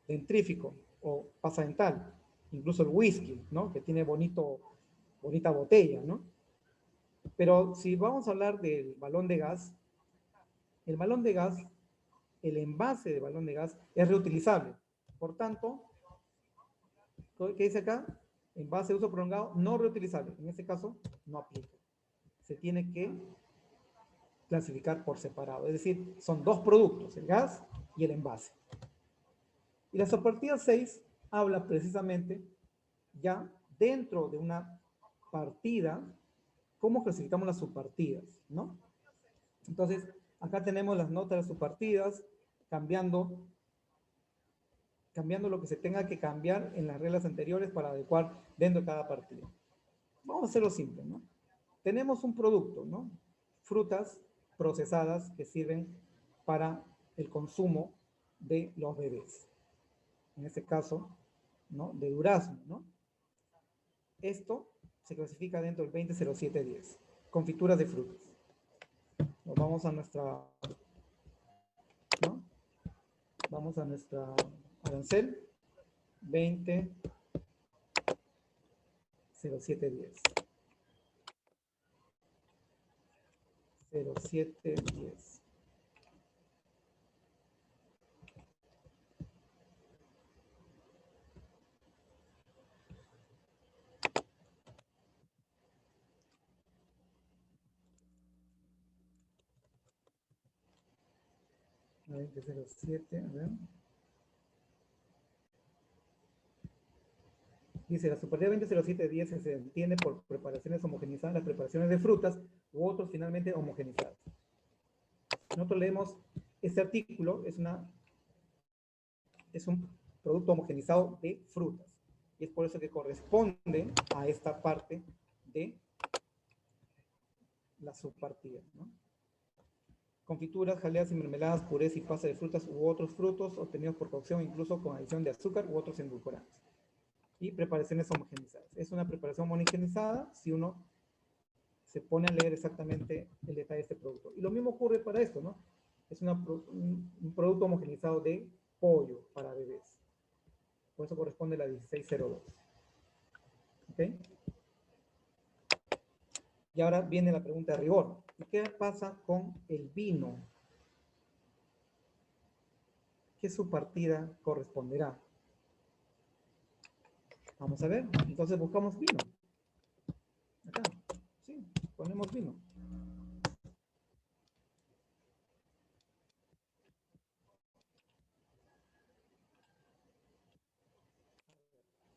dentrífico o pasta dental, incluso el whisky, ¿no? Que tiene bonita botella, ¿no? Pero si vamos a hablar del balón de gas, el balón de gas, el envase de balón de gas es reutilizable. Por tanto, ¿qué dice acá? Envase de uso prolongado, no reutilizable. En este caso, no aplica. Se tiene que clasificar por separado. Es decir, son dos productos, el gas y el envase. Y la subpartida 6 habla precisamente ya dentro de una partida, cómo clasificamos las subpartidas, ¿no? Entonces, acá tenemos las notas de las subpartidas, cambiando lo que se tenga que cambiar en las reglas anteriores para adecuar dentro de cada partida. Vamos a hacerlo simple, ¿no? Tenemos un producto, ¿no? Frutas procesadas que sirven para el consumo de los bebés. En este caso, ¿no? De durazno, ¿no? Esto se clasifica dentro del 200710. Confituras de frutas. Nos vamos a nuestra, ¿no? Vamos a nuestra arancel 200710. 0710. A 2007, a ver. Dice, la superioridad 200710 se entiende por preparaciones homogenizadas, las preparaciones de frutas u otros finalmente homogenizadas. Nosotros leemos este artículo, es un producto homogenizado de frutas. Y es por eso que corresponde a esta parte de la subpartida, ¿no? Confituras, jaleas y mermeladas, purés y pasta de frutas u otros frutos obtenidos por cocción, incluso con adición de azúcar u otros endulcorantes. Y preparaciones homogenizadas. Es una preparación homogenizada si uno se pone a leer exactamente el detalle de este producto. Y lo mismo ocurre para esto, ¿no? Es un producto homogenizado de pollo para bebés. Por eso corresponde a la 1602. ¿Ok? Y ahora viene la pregunta de rigor. ¿Y qué pasa con el vino? ¿Qué subpartida corresponderá? Vamos a ver. Entonces buscamos vino. Acá. Sí, ponemos vino.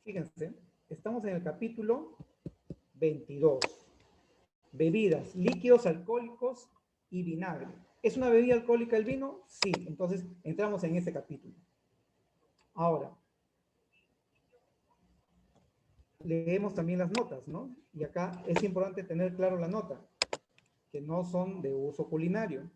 Fíjense, estamos en el capítulo 22. Bebidas, líquidos alcohólicos y vinagre. ¿Es una bebida alcohólica el vino? Sí, entonces entramos en ese capítulo. Ahora, leemos también las notas, ¿no? Y acá es importante tener claro la nota, que no son de uso culinario.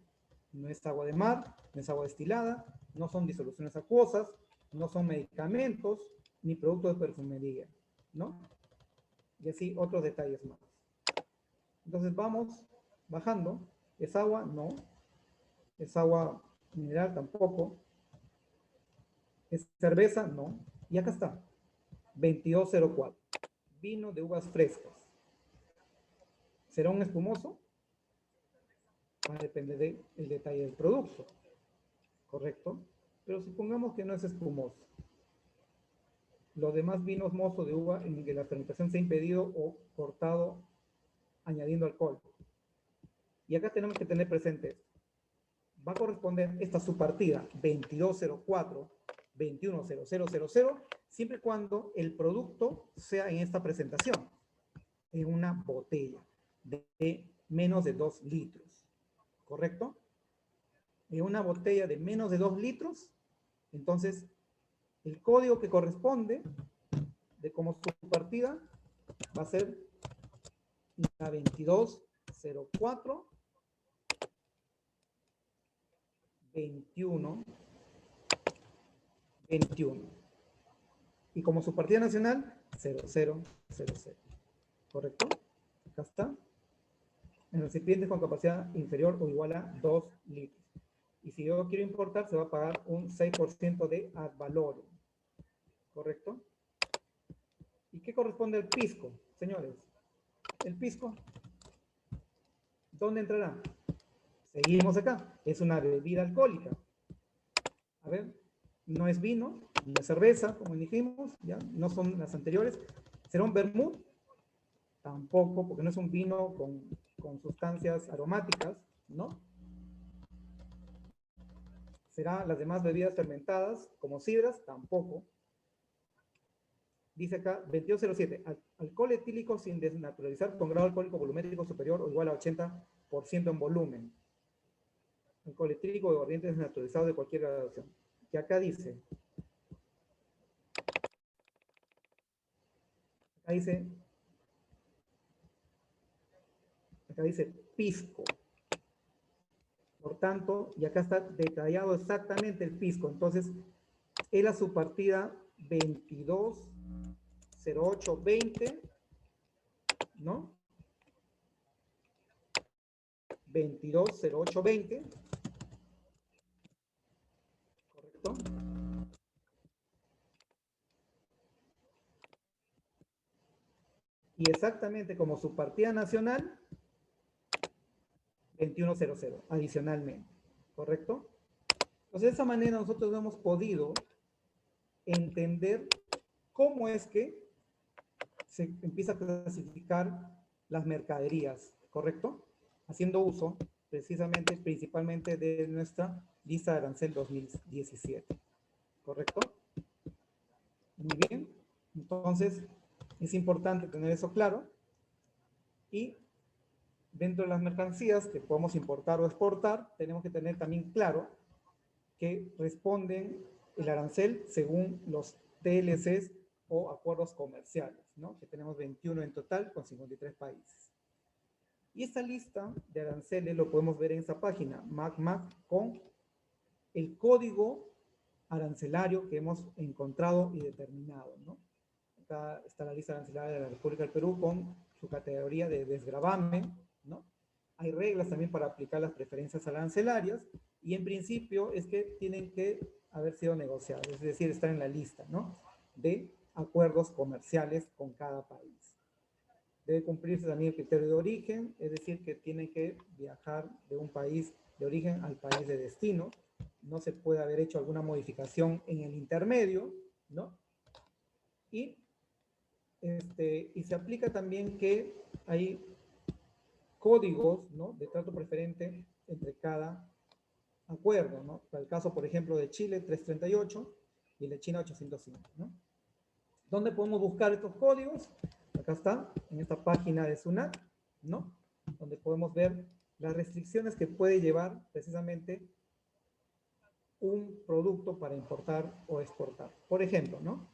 No es agua de mar, no es agua destilada, no son disoluciones acuosas, no son medicamentos, ni productos de perfumería, ¿no? Y así otros detalles más. Entonces vamos bajando. ¿Es agua? No. ¿Es agua mineral? Tampoco. ¿Es cerveza? No. Y acá está. 2204. Vino de uvas frescas. ¿Será un espumoso? Va a depender del detalle del producto. ¿Correcto? Pero supongamos que no es espumoso. Los demás vinos mozo de uva en que la fermentación se ha impedido o cortado añadiendo alcohol. Y acá tenemos que tener presente esto. Va a corresponder esta subpartida 2204, 210000, siempre y cuando el producto sea en esta presentación, en una botella de menos de 2 litros. ¿Correcto? En una botella de menos de 2 litros, entonces el código que corresponde de como subpartida va a ser la 2204 21 21. Y como subpartida nacional, 0000. ¿Correcto? Acá está. En recipientes con capacidad inferior o igual a 2 litros. Y si yo quiero importar, se va a pagar un 6% de ad valorem. ¿Correcto? ¿Y qué corresponde al pisco, señores? El pisco, ¿dónde entrará? Seguimos acá. Es una bebida alcohólica. A ver, no es vino, no es cerveza, como dijimos, ya no son las anteriores. ¿Será un vermut? Tampoco, porque no es un vino con sustancias aromáticas, ¿no? ¿Será las demás bebidas fermentadas, como sidras? Tampoco. Dice acá, 2207, alcohol etílico sin desnaturalizar con grado alcohólico volumétrico superior o igual a 80% en volumen. Alcohol etílico de aguardiente desnaturalizado de cualquier graduación. Que acá dice, acá dice pisco. Por tanto, y acá está detallado exactamente el pisco. Entonces, es la subpartida 220820, ¿no? 220820, ¿correcto? Y exactamente como subpartida nacional, 2100 adicionalmente, ¿correcto? Entonces, de esa manera nosotros hemos podido entender cómo es que se empieza a clasificar las mercaderías, ¿correcto? Haciendo uso precisamente, principalmente de nuestra lista de arancel 2017, ¿correcto? Muy bien, entonces es importante tener eso claro y dentro de las mercancías que podemos importar o exportar, tenemos que tener también claro que responden el arancel según los TLCs o acuerdos comerciales, ¿no? Que tenemos 21 en total con 53 países. Y esta lista de aranceles lo podemos ver en esta página, MACMAC, con el código arancelario que hemos encontrado y determinado, ¿no? Acá está la lista arancelaria de la República del Perú con su categoría de desgravamen, ¿no? Hay reglas también para aplicar las preferencias arancelarias y en principio es que tienen que haber sido negociadas, es decir, estar en la lista, ¿no? De acuerdos comerciales con cada país. Debe cumplirse también el criterio de origen, es decir, que tienen que viajar de un país de origen al país de destino. No se puede haber hecho alguna modificación en el intermedio, ¿no? Y se aplica también que hay códigos, ¿no?, de trato preferente entre cada acuerdo, ¿no? Para el caso, por ejemplo, de Chile 338 y el de China 805, ¿no? ¿Dónde podemos buscar estos códigos? Acá está, en esta página de SUNAT, ¿no? Donde podemos ver las restricciones que puede llevar precisamente un producto para importar o exportar. Por ejemplo, ¿no?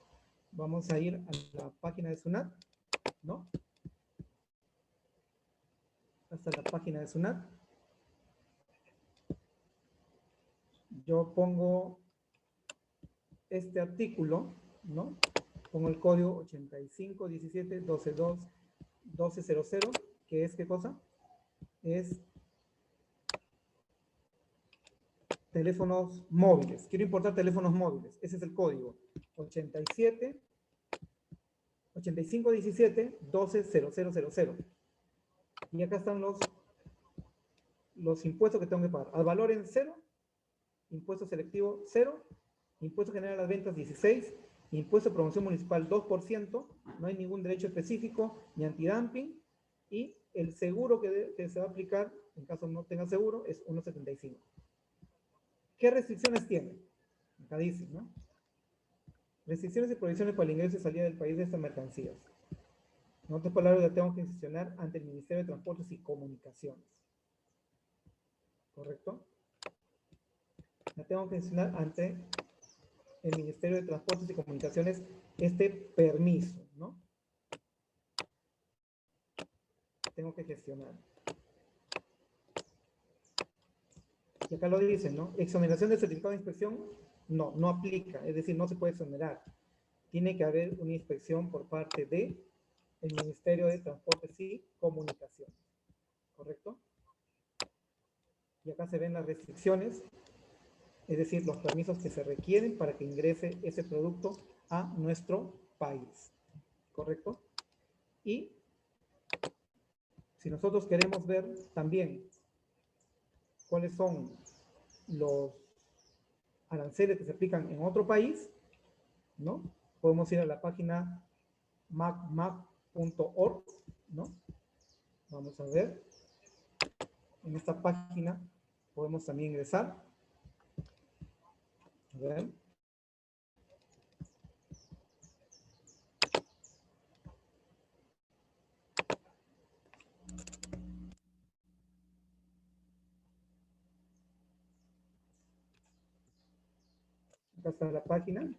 Vamos a ir a la página de SUNAT, ¿no? Hasta la página de SUNAT. Yo pongo este artículo, ¿no? Pongo el código 8517-12.2-1200, que es, ¿qué cosa? Es teléfonos móviles. Quiero importar teléfonos móviles. Ese es el código. 8517-120000. Y acá están los impuestos que tengo que pagar. Al valor en 0, impuesto selectivo 0, impuesto general a las ventas 16, impuesto de promoción municipal 2%, no hay ningún derecho específico ni antidumping, y el seguro que se va a aplicar, en caso no tenga seguro, es 1.75. ¿Qué restricciones tiene? Acá dice, ¿no? Restricciones y prohibiciones para el ingreso y salida del país de estas mercancías. En otras palabras, la tengo que gestionar ante el Ministerio de Transportes y Comunicaciones. ¿Correcto? La tengo que gestionar ante el Ministerio de Transportes y Comunicaciones este permiso, ¿no? Tengo que gestionar. Y acá lo dicen, ¿no? Exoneración del certificado de inspección, no, no aplica, es decir, no se puede exonerar. Tiene que haber una inspección por parte de el Ministerio de Transportes y Comunicaciones, ¿correcto? Y acá se ven las restricciones, es decir, los permisos que se requieren para que ingrese ese producto a nuestro país, ¿correcto? Y si nosotros queremos ver también cuáles son los aranceles que se aplican en otro país, ¿no? Podemos ir a la página macmap.org, ¿no? Vamos a ver. En esta página podemos también ingresar. A ver. Acá está la página.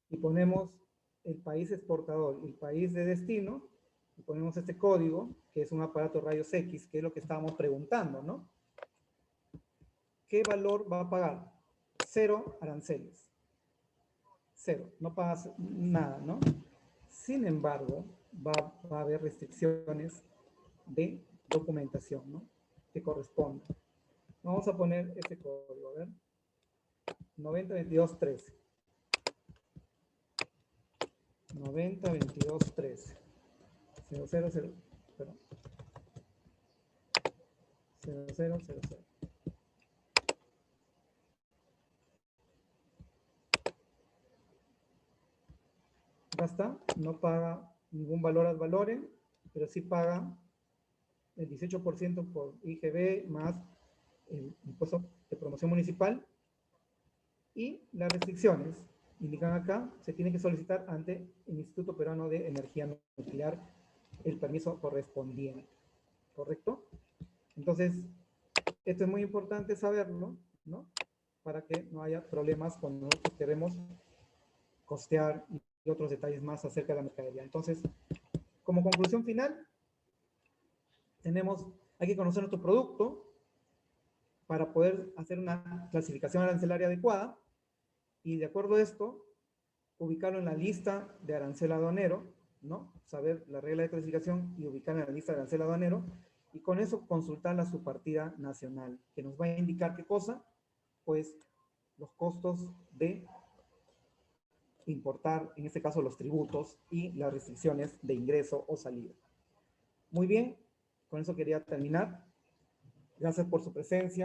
Y ponemos el país exportador y el país de destino. Y ponemos este código, que es un aparato rayos X, que es lo que estábamos preguntando, ¿no? ¿Qué valor va a pagar? 0 aranceles. 0, no pagas nada, ¿no? Sin embargo, va a haber restricciones de documentación, ¿no? Que correspondan. Vamos a poner ese código, a ver. 902213. 902213. 000, perdón. 0000. Ya está, no paga ningún valor ad valorem, pero sí paga el 18% por IGB más el impuesto de promoción municipal. Y las restricciones indican acá, se tiene que solicitar ante el Instituto Peruano de Energía Nuclear el permiso correspondiente, ¿correcto? Entonces, esto es muy importante saberlo, ¿no? Para que no haya problemas cuando nosotros queremos costear y otros detalles más acerca de la mercadería. Entonces, como conclusión final, hay que conocer nuestro producto para poder hacer una clasificación arancelaria adecuada y de acuerdo a esto, ubicarlo en la lista de arancel aduanero, ¿no? Saber la regla de clasificación y ubicarlo en la lista de arancel aduanero y con eso consultar la subpartida nacional, que nos va a indicar qué cosa, pues los costos de importar, en este caso los tributos y las restricciones de ingreso o salida. Muy bien, con eso quería terminar. Gracias por su presencia.